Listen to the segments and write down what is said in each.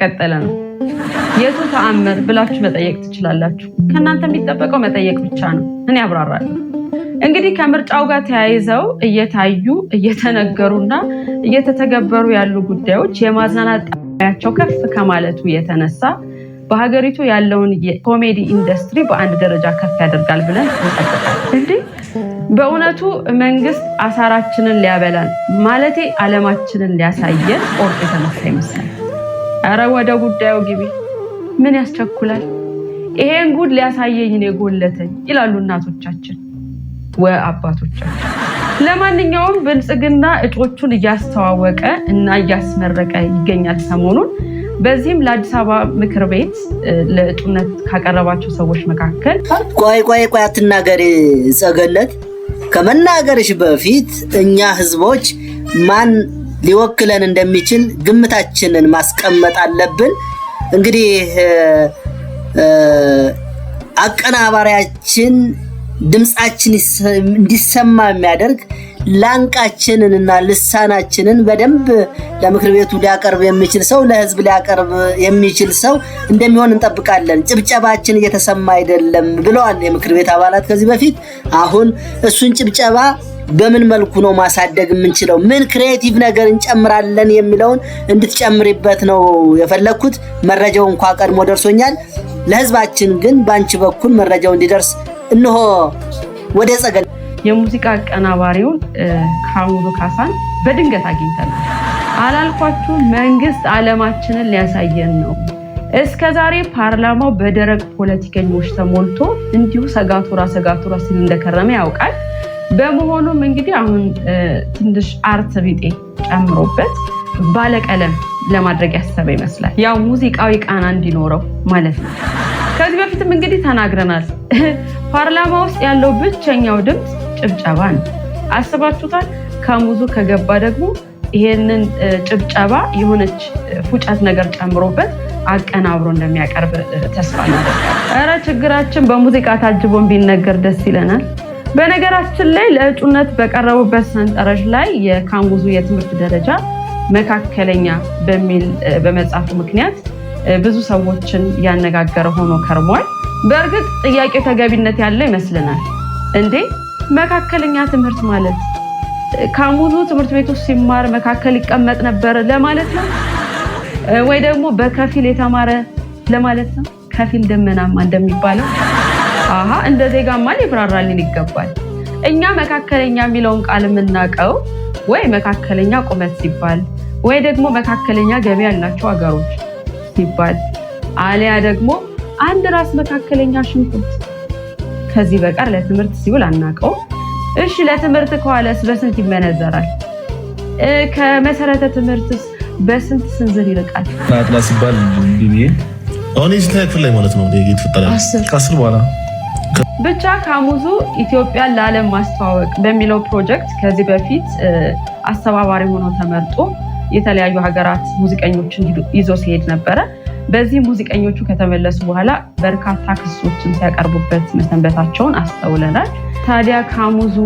ቀጠለ ነው። የቱ ተአምር ብላችሁ መጠየቅ ትችላላችሁ። ከእናንተ የሚጠበቀው መጠየቅ ብቻ ነው። እኔ አብራራለሁ። እንግዲህ ከምርጫው ጋር ተያይዘው እየታዩ እየተነገሩና እየተተገበሩ ያሉ ጉዳዮች የማዝናናት ጣቢያቸው ከፍ ከማለቱ የተነሳ በሀገሪቱ ያለውን የኮሜዲ ኢንዱስትሪ በአንድ ደረጃ ከፍ ያደርጋል ብለን እንጠብቃለን። እንዴ በእውነቱ መንግስት አሳራችንን ሊያበላን ማለቴ ዓለማችንን ሊያሳየን ቆርጦ የተነሳ ይመስላል። ኧረ ወደ ጉዳዩ ግቢ፣ ምን ያስቸኩላል? ይሄን ጉድ ሊያሳየኝ ነው የጎለተኝ ይላሉ እናቶቻችን ወአባቶቻችን። ለማንኛውም ብልጽግና እጮቹን እያስተዋወቀ እና እያስመረቀ ይገኛል ሰሞኑን። በዚህም ለአዲስ አበባ ምክር ቤት ለእጩነት ካቀረባቸው ሰዎች መካከል ቆይ አትናገሪ ጸገለት፣ ከመናገርሽ በፊት እኛ ህዝቦች ማን ሊወክለን እንደሚችል ግምታችንን ማስቀመጥ አለብን። እንግዲህ አቀናባሪያችን ድምጻችን እንዲሰማ የሚያደርግ ላንቃችንንና ልሳናችንን በደንብ ለምክር ቤቱ ሊያቀርብ የሚችል ሰው፣ ለህዝብ ሊያቀርብ የሚችል ሰው እንደሚሆን እንጠብቃለን። ጭብጨባችን እየተሰማ አይደለም ብለዋል የምክር ቤት አባላት ከዚህ በፊት። አሁን እሱን ጭብጨባ በምን መልኩ ነው ማሳደግ የምንችለው? ምን ክሬቲቭ ነገር እንጨምራለን የሚለውን እንድትጨምሪበት ነው የፈለኩት። መረጃው እንኳን ቀድሞ ደርሶኛል። ለህዝባችን ግን ባንቺ በኩል መረጃው እንዲደርስ እንሆ ወደ ጸገል የሙዚቃ አቀናባሪውን ካሙዙ ካሳን በድንገት አግኝተናል። አላልኳችሁ? መንግስት ዓለማችንን ሊያሳየን ነው። እስከዛሬ ፓርላማው በደረቅ ፖለቲከኞች ተሞልቶ እንዲሁ ሰጋቱራ ሲል እንደከረመ ያውቃል። በመሆኑም እንግዲህ አሁን ትንሽ አርት ቢጤ ጨምሮበት ባለቀለም ለማድረግ ያሰበ ይመስላል። ያው ሙዚቃዊ ቃና እንዲኖረው ማለት ነው። ከዚህ በፊትም እንግዲህ ተናግረናል። ፓርላማ ውስጥ ያለው ብቸኛው ድምፅ ጭብጨባ ነው። አስባችሁታል? ካሙዙ ከገባ ደግሞ ይሄንን ጭብጨባ የሆነች ፉጨት ነገር ጨምሮበት አቀናብሮ እንደሚያቀርብ ተስፋ እናደርጋለን። ኧረ ችግራችን በሙዚቃ ታጅቦን ቢነገር ደስ ይለናል። በነገራችን ላይ ለእጩነት በቀረቡበት ሰንጠረዥ ላይ የካሙዙ የትምህርት ደረጃ መካከለኛ በሚል በመጻፉ ምክንያት ብዙ ሰዎችን ያነጋገረ ሆኖ ከርሟል። በእርግጥ ጥያቄው ተገቢነት ያለው ይመስልናል። እንዴ መካከለኛ ትምህርት ማለት ካሙዙ ትምህርት ቤት ውስጥ ሲማር መካከል ይቀመጥ ነበር ለማለት ነው? ወይ ደግሞ በከፊል የተማረ ለማለት ነው? ከፊል ደመናማ እንደሚባለው እንደ ዜጋማ ሊብራራልን ይገባል። እኛ መካከለኛ የሚለውን ቃል የምናውቀው ወይ መካከለኛ ቁመት ሲባል ወይ ደግሞ መካከለኛ ገቢ ያላቸው ሀገሮች ሲባል አሊያ ደግሞ አንድ ራስ መካከለኛ ሽንኩርት። ከዚህ በቀር ለትምህርት ሲውል አናውቀው። እሺ ለትምህርት ከዋለስ በስንት ይመነዘራል? ከመሰረተ ትምህርትስ በስንት ስንዝር ይርቃል? አጥናት ሲባል ቢቢኤ አሁን እዚህ ክፍል ላይ ማለት ነው የተፈጠረው 10 በኋላ ብቻ ካሙዙ ኢትዮጵያን ለዓለም ማስተዋወቅ በሚለው ፕሮጀክት ከዚህ በፊት አስተባባሪ ሆኖ ተመርጦ የተለያዩ ሀገራት ሙዚቀኞችን ይዞ ሲሄድ ነበረ። በዚህ ሙዚቀኞቹ ከተመለሱ በኋላ በርካታ ክሶችን ሲያቀርቡበት መሰንበታቸውን አስተውለናል። ታዲያ ካሙዙ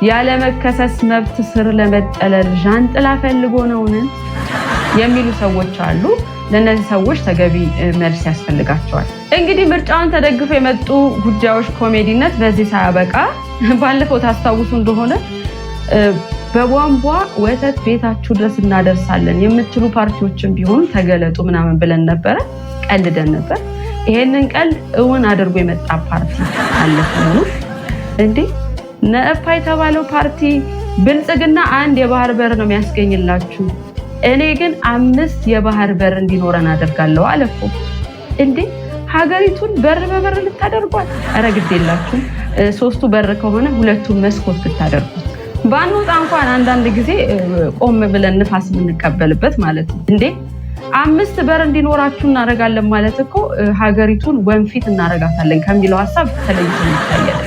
ያለመከሰስ መብት ስር ለመጠለል ዣንጥላ ፈልጎ ነውን የሚሉ ሰዎች አሉ። ለነዚህ ሰዎች ተገቢ መልስ ያስፈልጋቸዋል። እንግዲህ ምርጫውን ተደግፎ የመጡ ጉዳዮች ኮሜዲነት በዚህ ሳያበቃ ባለፈው ታስታውሱ እንደሆነ በቧንቧ ወተት ቤታችሁ ድረስ እናደርሳለን የምትሉ ፓርቲዎችን ቢሆኑ ተገለጡ ምናምን ብለን ነበረ፣ ቀልደን ነበር። ይሄንን ቀልድ እውን አድርጎ የመጣ ፓርቲ አለ ነው እንዴ? ነእፋ የተባለው ፓርቲ ብልጽግና አንድ የባህር በር ነው የሚያስገኝላችሁ፣ እኔ ግን 5 የባህር በር እንዲኖረን አደርጋለሁ አለ እኮ እንዴ! ሀገሪቱን በር በበር ልታደርጓት? ኧረ ግድ የላችሁም። 3ቱ በር ከሆነ 2ቱን መስኮት ብታደርጉት ባንወጣ እንኳን አንዳንድ ጊዜ ቆም ብለን ንፋስ የምንቀበልበት ማለት ነው እንዴ! 5 በር እንዲኖራችሁ እናደርጋለን ማለት እኮ ሀገሪቱን ወንፊት እናደርጋታለን ከሚለው ሀሳብ ተለይቶ ይታያል።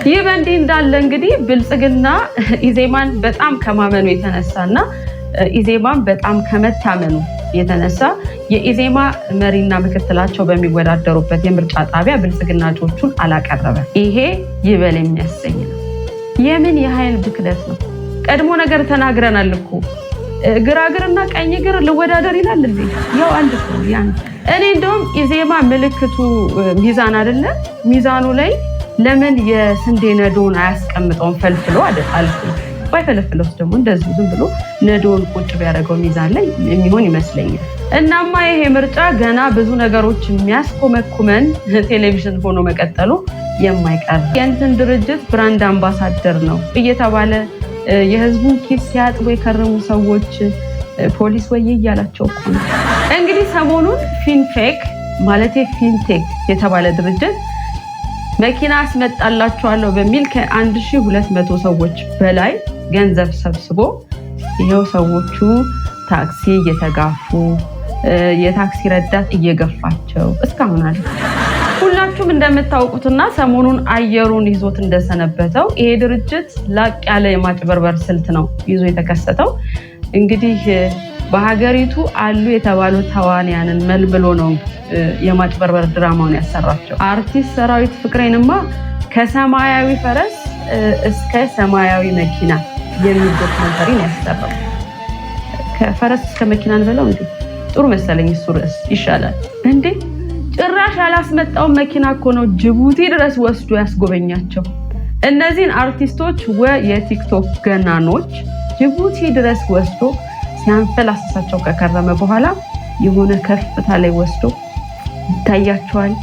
ይህ በእንዲህ እንዳለ እንግዲህ ብልጽግና ኢዜማን በጣም ከማመኑ የተነሳና ኢዜማን በጣም ከመታመኑ የተነሳ የኢዜማ መሪና ምክትላቸው በሚወዳደሩበት የምርጫ ጣቢያ ብልጽግና እጩዎቹን አላቀረበም። ይሄ ይበል የሚያሰኝ ነው። የምን የኃይል ብክለት ነው? ቀድሞ ነገር ተናግረናል እኮ ግራግርና ቀኝ ግር ልወዳደር ይላል እንዴ? ያው አንድ ነው ያን እኔ እንደውም ኢዜማ ምልክቱ ሚዛን አይደለ? ሚዛኑ ላይ ለምን የስንዴ ነዶን አያስቀምጠውም ፈልፍሎ አልኩ። ባይፈልፍሎስ ደግሞ እንደዚህ ዝም ብሎ ነዶን ቁጭ ቢያደርገው ሚዛን ላይ የሚሆን ይመስለኛል። እናማ ይሄ ምርጫ ገና ብዙ ነገሮች የሚያስኮመኩመን ቴሌቪዥን ሆኖ መቀጠሉ የማይቀር የእንትን ድርጅት ብራንድ አምባሳደር ነው እየተባለ የህዝቡን ኪስ ሲያጥቡ የከረሙ ሰዎች ፖሊስ ወይ እያላቸው እኮ ነው። እንግዲህ ሰሞኑን ፊንፌክ ማለት ፊንቴክ የተባለ ድርጅት መኪና አስመጣላችኋለሁ በሚል ከ1200 ሰዎች በላይ ገንዘብ ሰብስቦ ይሄው ሰዎቹ ታክሲ እየተጋፉ የታክሲ ረዳት እየገፋቸው እስካሁን አለ። ሁላችሁም እንደምታውቁትና ሰሞኑን አየሩን ይዞት እንደሰነበተው ይሄ ድርጅት ላቅ ያለ የማጭበርበር ስልት ነው ይዞ የተከሰተው። እንግዲህ በሀገሪቱ አሉ የተባሉ ተዋንያንን መልምሎ ነው የማጭበርበር ድራማውን ያሰራቸው። አርቲስት ሰራዊት ፍቅሬንማ ከሰማያዊ ፈረስ እስከ ሰማያዊ መኪና የሚል ዶክመንተሪ ነው ያሰራው። ከፈረስ እስከ መኪና እንበለው እንዴ? ጥሩ መሰለኝ እሱ ርዕስ ይሻላል እንዴ። ጭራሽ ያላስመጣው መኪና እኮ ነው ጅቡቲ ድረስ ወስዶ ያስጎበኛቸው። እነዚህን አርቲስቶች የቲክቶክ ገናኖች ጅቡቲ ድረስ ወስዶ ሲያንፈላስሳቸው ከከረመ በኋላ የሆነ ከፍታ ላይ ወስዶ ይታያቸዋል።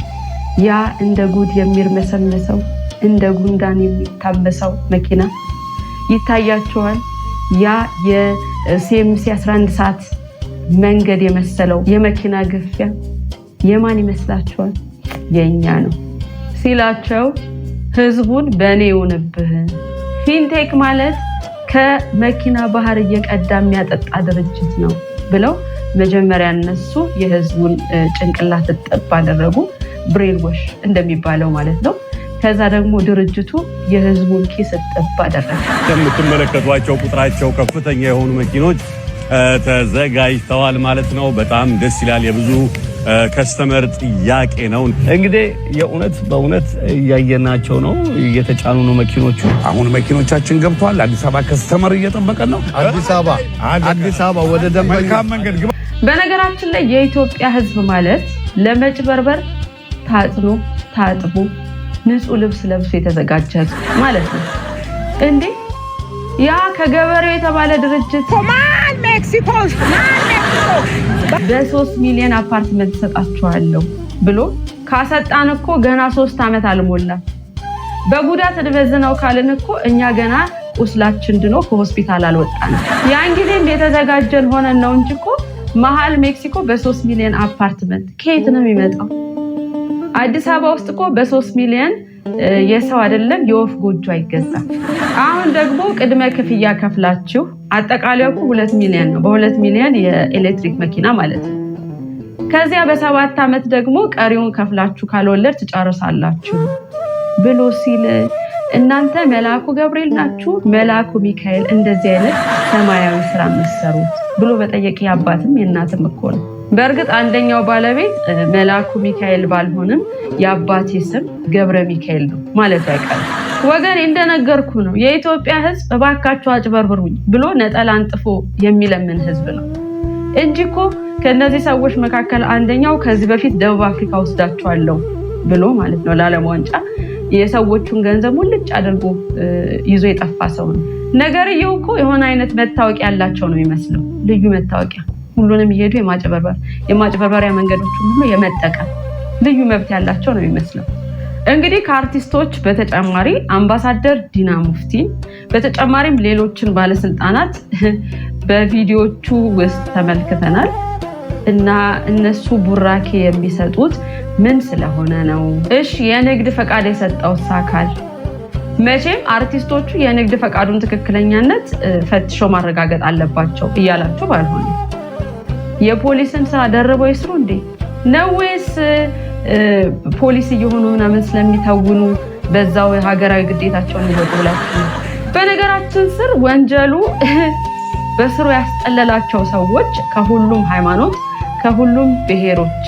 ያ እንደ ጉድ የሚርመሰመሰው እንደ ጉንዳን የሚታመሰው መኪና ይታያቸዋል። ያ የሲኤምሲ 11 ሰዓት መንገድ የመሰለው የመኪና ግፊያ የማን ይመስላችኋል? የኛ ነው ሲላቸው ህዝቡን በእኔ ይሁንብህ። ፊንቴክ ማለት ከመኪና ባህር እየቀዳ የሚያጠጣ ድርጅት ነው ብለው መጀመሪያ እነሱ የህዝቡን ጭንቅላት እጥብ አደረጉ፣ ብሬን ወሽ እንደሚባለው ማለት ነው። ከዛ ደግሞ ድርጅቱ የህዝቡን ኪስ እጥብ አደረገ። የምትመለከቷቸው ቁጥራቸው ከፍተኛ የሆኑ መኪኖች ተዘጋጅተዋል ማለት ነው። በጣም ደስ ይላል። የብዙ ከስተመር ጥያቄ ነው። እንግዲህ የእውነት በእውነት እያየናቸው ነው። እየተጫኑ ነው መኪኖቹ። አሁን መኪኖቻችን ገብቷል። አዲስ አበባ ከስተመር እየጠበቀን ነው። አዲስ አበባ ወደ ደንበኛ መንገድ ግባ። በነገራችን ላይ የኢትዮጵያ ህዝብ ማለት ለመጭበርበር ታጥኖ ታጥቦ ንጹህ ልብስ ለብሶ የተዘጋጀ ማለት ነው እንዴ። ያ ከገበሬው የተባለ ድርጅት ኮማን ሜክሲኮ በ3 ሚሊዮን አፓርትመንት ሰጣችኋለሁ ብሎ ካሰጣን እኮ ገና 3 ዓመት አልሞላም። በጉዳት እንበዝነው ካልን እኮ እኛ ገና ቁስላችን ድኖ ከሆስፒታል አልወጣንም። ያን ጊዜም የተዘጋጀን ሆነን ነው እንጂ እኮ መሀል ሜክሲኮ በ3 ሚሊዮን አፓርትመንት ከየት ነው የሚመጣው? አዲስ አበባ ውስጥ እኮ በ3 ሚሊዮን የሰው አይደለም የወፍ ጎጆ አይገዛም። አሁን ደግሞ ቅድመ ክፍያ ከፍላችሁ አጠቃላዩ 2 ሚሊዮን ነው። በ2 ሚሊዮን የኤሌክትሪክ መኪና ማለት ነው። ከዚያ በ7 ዓመት ደግሞ ቀሪውን ከፍላችሁ ካልወለድ ትጨርሳላችሁ ብሎ ሲል እናንተ መልአኩ ገብርኤል ናችሁ መልአኩ ሚካኤል እንደዚህ አይነት ሰማያዊ ስራ መስሩት ብሎ በጠየቅ የአባትም የእናትም እኮ ነው። በእርግጥ አንደኛው ባለቤት መልአኩ ሚካኤል ባልሆንም የአባቴ ስም ገብረ ሚካኤል ነው ማለቱ አይቀርም። ወገን እንደነገርኩ ነው የኢትዮጵያ ህዝብ እባካችሁ አጭበርብሩኝ ብሎ ነጠላ አንጥፎ የሚለምን ህዝብ ነው እንጂ እኮ ከነዚህ ሰዎች መካከል አንደኛው ከዚህ በፊት ደቡብ አፍሪካ ወስዳቸዋለሁ ብሎ ማለት ነው ለዓለም ዋንጫ የሰዎቹን ገንዘብ ሙልጭ አድርጎ ይዞ የጠፋ ሰው ነው። ነገርየው እኮ የሆነ አይነት መታወቂያ ያላቸው ነው የሚመስለው፣ ልዩ መታወቂያ ሁሉንም ይሄዱ የማጭበርበሪያ መንገዶችን ሁሉ የመጠቀም ልዩ መብት ያላቸው ነው የሚመስለው። እንግዲህ ከአርቲስቶች በተጨማሪ አምባሳደር ዲና ሙፍቲ በተጨማሪም ሌሎችን ባለስልጣናት በቪዲዮቹ ውስጥ ተመልክተናል እና እነሱ ቡራኬ የሚሰጡት ምን ስለሆነ ነው? እሺ የንግድ ፈቃድ የሰጠው አካል መቼም አርቲስቶቹ የንግድ ፈቃዱን ትክክለኛነት ፈትሾ ማረጋገጥ አለባቸው እያላችሁ ባልሆነ የፖሊስን ስራ ደርበው ይስሩ እንዴ ነው ወይስ ፖሊስ እየሆኑ ምናምን ስለሚታውኑ በዛው ሀገራዊ ግዴታቸውን ይወጡላችሁ? በነገራችን ስር ወንጀሉ በስሩ ያስጠለላቸው ሰዎች ከሁሉም ሃይማኖት ከሁሉም ብሔሮች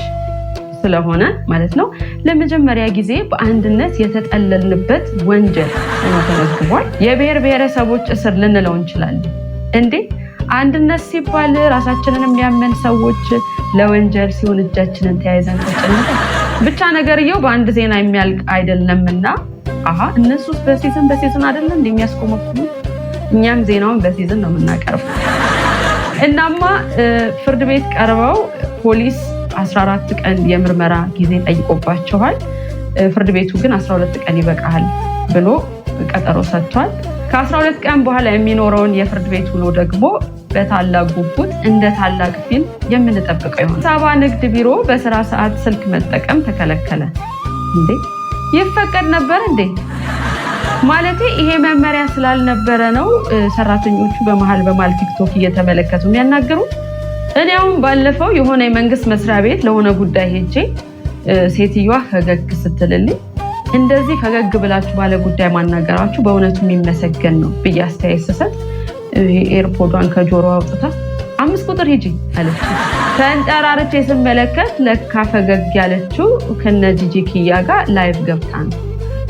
ስለሆነ ማለት ነው ለመጀመሪያ ጊዜ በአንድነት የተጠለልንበት ወንጀል ሆኖ ተመዝግቧል። የብሔር ብሔረሰቦች እስር ልንለው እንችላለን እንዴ? አንድነት ሲባል ራሳችንን የሚያመን ሰዎች ለወንጀል ሲሆን እጃችንን ተያይዘን ተጨንቀን ብቻ ነገርየው በአንድ ዜና የሚያልቅ አይደለምና እነሱስ በሲዝን አይደለም እንደሚያስቆመቁ እኛም ዜናውን በሲዝን ነው የምናቀርበው። እናማ ፍርድ ቤት ቀርበው ፖሊስ 14 ቀን የምርመራ ጊዜ ጠይቆባቸዋል። ፍርድ ቤቱ ግን 12 ቀን ይበቃል ብሎ ቀጠሮ ሰጥቷል። ከ12 ቀን በኋላ የሚኖረውን የፍርድ ቤት ውሎ ደግሞ በታላቅ ጉጉት እንደ ታላቅ ፊልም የምንጠብቀው ይሆናል። አዲስ አበባ ንግድ ቢሮ በስራ ሰዓት ስልክ መጠቀም ተከለከለ። እንዴ ይፈቀድ ነበር እንዴ? ማለቴ ይሄ መመሪያ ስላልነበረ ነው ሰራተኞቹ በመሃል ቲክቶክ እየተመለከቱ የሚያናገሩ። እኔ አሁን ባለፈው የሆነ የመንግስት መስሪያ ቤት ለሆነ ጉዳይ ሄጄ ሴትዮዋ ፈገግ ስትልልኝ እንደዚህ ፈገግ ብላችሁ ባለ ጉዳይ ማናገራችሁ በእውነቱ የሚመሰገን ነው ብዬ አስተያየት ስሰጥ ኤርፖዷን ከጆሮ አውጥታ 5 ቁጥር ሂጂ አለች። ተንጠራርቼ ስመለከት ለካ ፈገግ ያለችው ከነ ጂጂ ኪያ ጋር ላይቭ ገብታ ነው።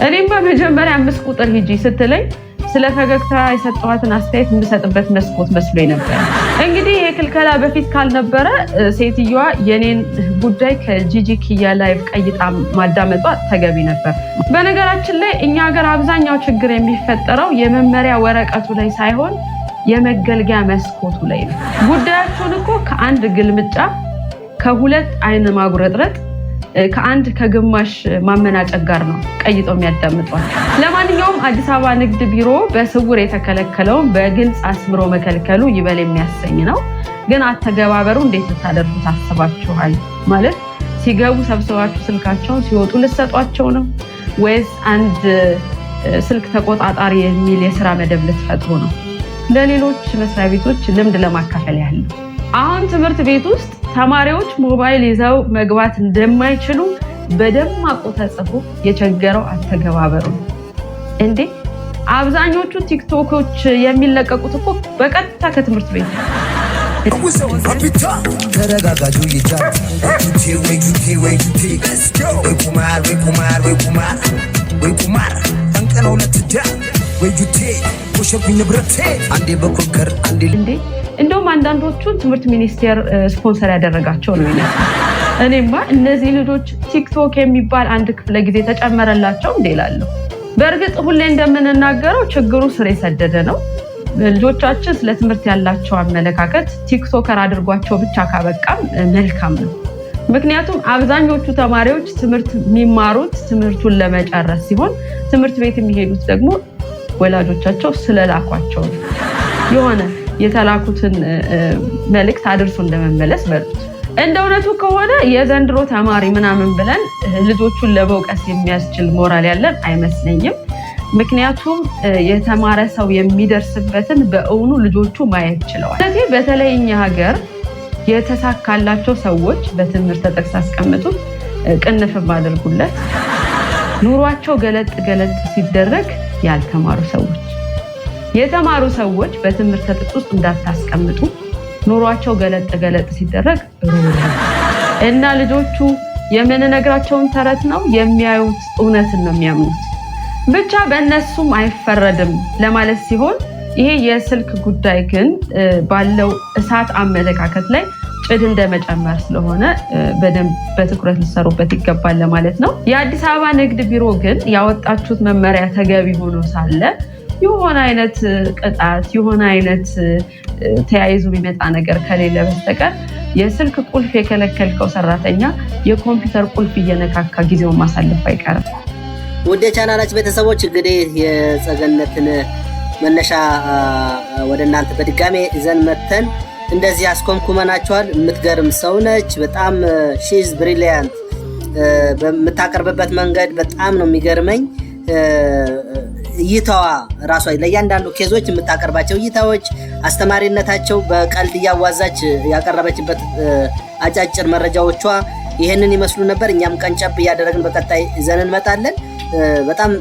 እኔም በመጀመሪያ 5 ቁጥር ሂጂ ስትለኝ ስለ ፈገግታ የሰጠኋትን አስተያየት የምሰጥበት መስኮት መስሎኝ ነበር። እንግዲህ የክልከላ በፊት ካልነበረ ሴትዮዋ የኔን ጉዳይ ከጂጂ ኪያ ላይቭ ቀይጣ ማዳመጧ ተገቢ ነበር። በነገራችን ላይ እኛ ሀገር አብዛኛው ችግር የሚፈጠረው የመመሪያ ወረቀቱ ላይ ሳይሆን የመገልገያ መስኮቱ ላይ ነው። ጉዳያቸውን እኮ ከአንድ ግልምጫ፣ ከሁለት አይን ማጉረጥረጥ፣ ከአንድ ከግማሽ ማመናጨቅ ጋር ነው ቀይጠው የሚያዳምጧቸው። ለማንኛውም አዲስ አበባ ንግድ ቢሮ በስውር የተከለከለውን በግልጽ አስምሮ መከልከሉ ይበል የሚያሰኝ ነው። ግን አተገባበሩ እንዴት ልታደርጉ ታስባችኋል? ማለት ሲገቡ ሰብስባችሁ ስልካቸውን ሲወጡ ልትሰጧቸው ነው ወይስ አንድ ስልክ ተቆጣጣሪ የሚል የስራ መደብ ልትፈጥሩ ነው? ለሌሎች መስሪያ ቤቶች ልምድ ለማካፈል ያህል ነው። አሁን ትምህርት ቤት ውስጥ ተማሪዎች ሞባይል ይዘው መግባት እንደማይችሉ በደማቁ ተጽፎ የቸገረው አተገባበሩ ነው። እንዴ አብዛኞቹ ቲክቶኮች የሚለቀቁት እኮ በቀጥታ ከትምህርት ቤት ነው። ተረጋጋጁ ይቻል ወይ ቁማር ጠንቀነው ለትዳ ወይ ጁቴ ወሸብኝ ንብረቴ አንዴ በኮንከር አንዴ እንደውም አንዳንዶቹ ትምህርት ሚኒስቴር ስፖንሰር ያደረጋቸው ነው ይመስላል። እኔማ እነዚህ ልጆች ቲክቶክ የሚባል አንድ ክፍለ ጊዜ ተጨመረላቸው እንዴ እላለሁ። በእርግጥ ሁሌ እንደምንናገረው ችግሩ ስር የሰደደ ነው። ልጆቻችን ስለ ትምህርት ያላቸው አመለካከት ቲክቶከር አድርጓቸው ብቻ ካበቃም መልካም ነው። ምክንያቱም አብዛኞቹ ተማሪዎች ትምህርት የሚማሩት ትምህርቱን ለመጨረስ ሲሆን ትምህርት ቤት የሚሄዱት ደግሞ ወላጆቻቸው ስለላኳቸው ነው። የሆነ የተላኩትን መልእክት አድርሶ እንደመመለስ በሉት። እንደ እውነቱ ከሆነ የዘንድሮ ተማሪ ምናምን ብለን ልጆቹን ለመውቀስ የሚያስችል ሞራል ያለን አይመስለኝም። ምክንያቱም የተማረ ሰው የሚደርስበትን በእውኑ ልጆቹ ማየት ችለዋል። ስለዚህ በተለይ እኛ ሀገር የተሳካላቸው ሰዎች በትምህርት ተጠቅስ አስቀምጡት፣ ቅንፍም አድርጉለት። ኑሯቸው ገለጥ ሲደረግ ያልተማሩ ሰዎች፣ የተማሩ ሰዎች በትምህርት ተጠቅስ ውስጥ እንዳታስቀምጡ። ኑሯቸው ገለጥ ሲደረግ እና ልጆቹ የምንነግራቸውን ተረት ነው የሚያዩት፣ እውነትን ነው የሚያምኑት። ብቻ በእነሱም አይፈረድም ለማለት ሲሆን ይሄ የስልክ ጉዳይ ግን ባለው እሳት አመለካከት ላይ ጭድ እንደመጨመር ስለሆነ በደንብ በትኩረት ሊሰሩበት ይገባል ለማለት ነው። የአዲስ አበባ ንግድ ቢሮ ግን ያወጣችሁት መመሪያ ተገቢ ሆኖ ሳለ የሆነ አይነት ቅጣት የሆነ አይነት ተያይዞ የሚመጣ ነገር ከሌለ በስተቀር የስልክ ቁልፍ የከለከልከው ሰራተኛ የኮምፒውተር ቁልፍ እየነካካ ጊዜውን ማሳለፍ አይቀርም። ወደ ቻናላችን ቤተሰቦች እንግዲህ የጸገነትን መነሻ ወደ እናንተ በድጋሜ ይዘን መተን እንደዚህ አስኮምኩመናቸዋል። የምትገርም ሰው ነች። በጣም ሺዝ ብሪሊያንት። በምታቀርብበት መንገድ በጣም ነው የሚገርመኝ። እይታዋ ራሷ ለእያንዳንዱ ኬዞች የምታቀርባቸው እይታዎች አስተማሪነታቸው በቀልድ እያዋዛች ያቀረበችበት አጫጭር መረጃዎቿ ይህንን ይመስሉ ነበር። እኛም ቀንጨብ እያደረግን በቀጣይ ይዘን እንመጣለን። በጣም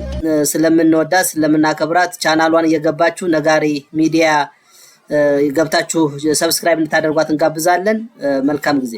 ስለምንወዳት ስለምናከብራት ቻናሏን እየገባችሁ ነጋሪ ሚዲያ ገብታችሁ ሰብስክራይብ እንድታደርጓት እንጋብዛለን። መልካም ጊዜ